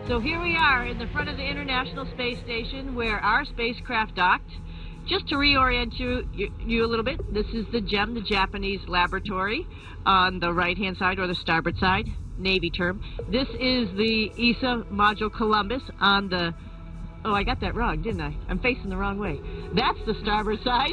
So here we are in the front of the International Space Station where our spacecraft docked. Just to reorient you a little bit, this is the JEM, the Japanese laboratory, on the right-hand side, or the starboard side, Navy term. This is the ESA module Columbus on the... Oh, I got that wrong, didn't I? I'm facing the wrong way. That's the starboard side,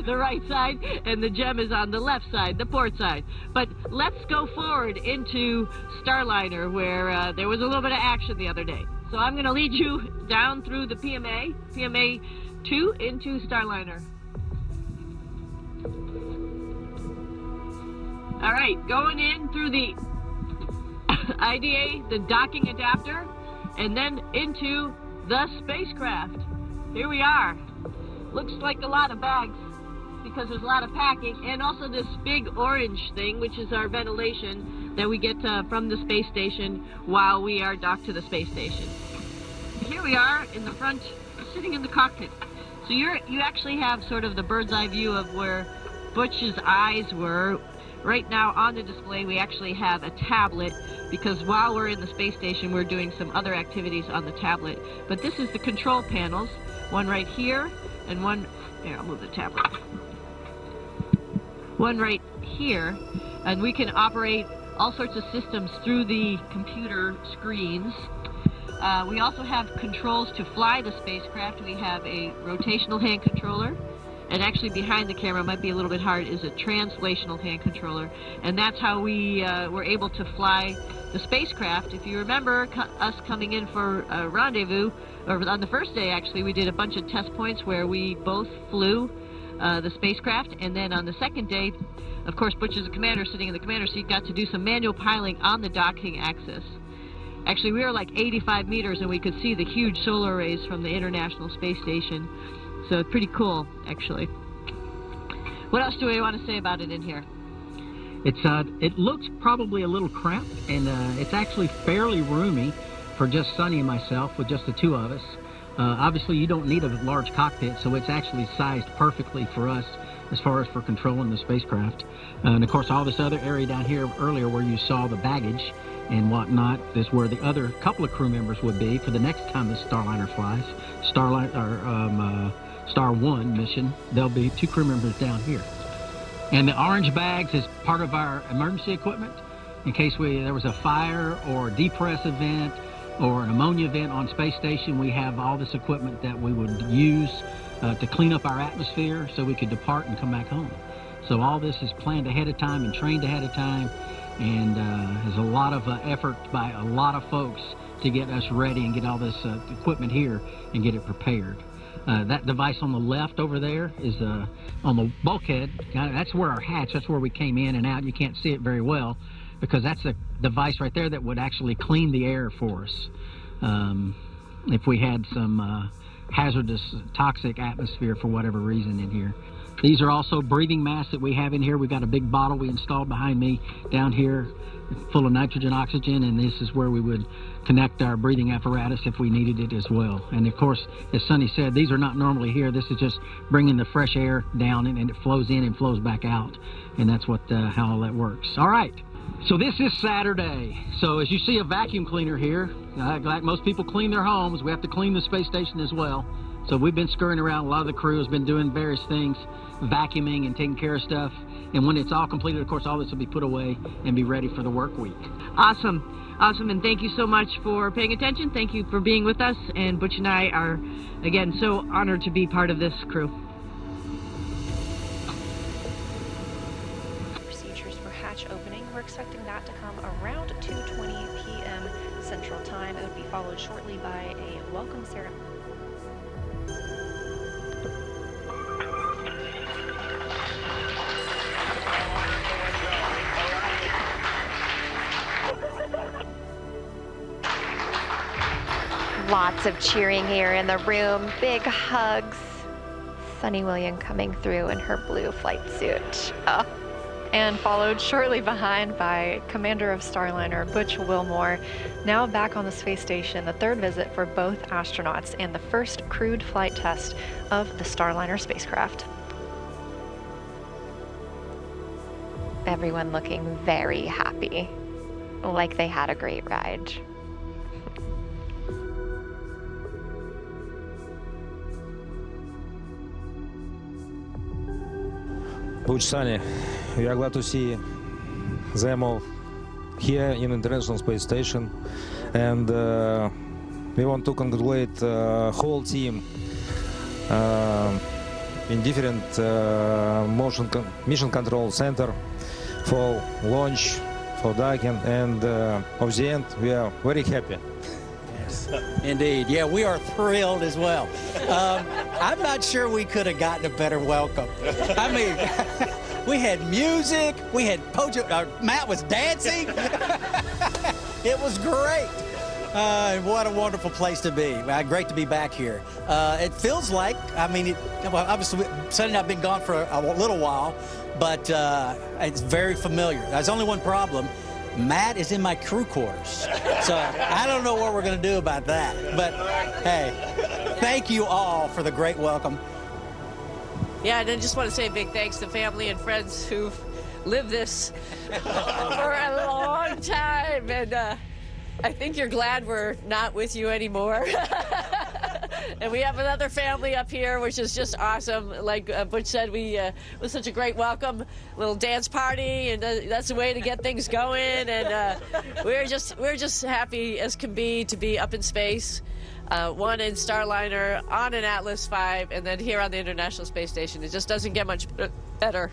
the right side, and the JEM is on the left side, the port side. But let's go forward into Starliner, where there was a little bit of action the other day. So I'm going to lead you down through the PMA 2 into Starliner. All right, going in through the IDA, the docking adapter, and then into the spacecraft. Here we are. Looks like a lot of bags because there's a lot of packing, and also this big orange thing, which is our ventilation that we get from the space station while we are docked to the space station. Here we are in the front, sitting in the cockpit. So you actually have sort of the bird's eye view of where Butch's eyes were. Right now on the display we actually have a tablet, because while we're in the space station we're doing some other activities on the tablet. But this is the control panels, one right here and one, here I'll move the tablet, one right here, and we can operate all sorts of systems through the computer screens. We also have controls to fly the spacecraft. We have a rotational hand controller, and actually behind the camera, might be a little bit hard, is a translational hand controller, and that's how we were able to fly the spacecraft. If you remember us coming in for a rendezvous, or on the first day actually, we did a bunch of test points where we both flew the spacecraft, and then on the second day, of course, Butch is a commander sitting in the commander seat, got to do some manual piloting on the docking axis. Actually, we were like 85 meters and we could see the huge solar arrays from the International Space Station. So pretty cool, actually. What else do we want to say about it in here? It looks probably a little cramped, and it's actually fairly roomy for just Sunny and myself, with just the two of us. Obviously, you don't need a large cockpit, so it's actually sized perfectly for us as far as for controlling the spacecraft. And of course, all this other area down here earlier where you saw the baggage and whatnot is where the other couple of crew members would be for the next time the Starliner flies. Star 1 mission, there'll be 2 crew members down here. And the orange bags is part of our emergency equipment in case there was a fire or a depress event or an ammonia event on space station. We have all this equipment that we would use to clean up our atmosphere so we could depart and come back home. So all this is planned ahead of time and trained ahead of time, and there's a lot of effort by a lot of folks to get us ready and get all this equipment here and get it prepared. That device on the left over there is on the bulkhead. That's where our hatch, that's where we came in and out. You can't see it very well because that's a device right there that would actually clean the air for us if we had some hazardous, toxic atmosphere for whatever reason in here. These are also breathing masks that we have in here. We've got a big bottle we installed behind me down here full of nitrogen, oxygen, and this is where we would connect our breathing apparatus if we needed it as well. And of course, as Sunny said, these are not normally here. This is just bringing the fresh air down, and it flows in and flows back out. And that's what how all that works. All right, so this is Saturday. So as you see a vacuum cleaner here, like most people clean their homes, we have to clean the space station as well. So we've been scurrying around. A lot of the crew has been doing various things, vacuuming and taking care of stuff. And when it's all completed, of course, all this will be put away and be ready for the work week. Awesome. Awesome, and thank you so much for paying attention. Thank you for being with us. And Butch and I are, again, so honored to be part of this crew. Procedures for hatch opening. We're expecting that to come around 2:20 p.m. Central Time. It would be followed shortly by a welcome ceremony. Lots of cheering here in the room, big hugs. Sunita Williams coming through in her blue flight suit. And followed shortly behind by Commander of Starliner, Butch Wilmore, now back on the space station, the 3rd visit for both astronauts and the first crewed flight test of the Starliner spacecraft. Everyone looking very happy, like they had a great ride. Butch, Sunny, we are glad to see them all here in International Space Station, and we want to congratulate the whole team in different mission control center for launch, for docking, and of the end, we are very happy. Indeed. Yeah, we are thrilled as well. I'm not sure we could have gotten a better welcome. I mean, we had music, we had Matt was dancing. It was great. What a wonderful place to be. Great to be back here. It feels like, I mean, well, obviously, Sunny and I have been gone for a little while, but it's very familiar. There's only one problem. Matt is in my crew quarters. So I don't know what we're going to do about that. But, hey, thank you all for the great welcome. Yeah, and I just want to say a big thanks to family and friends who've lived this for a long time. And I think you're glad we're not with you anymore. And we have another family up here, which is just awesome. Like Butch said, it was such a great welcome, little dance party, and that's the way to get things going. And we're just happy as can be to be up in space, one in Starliner, on an Atlas V, and then here on the International Space Station. It just doesn't get much better.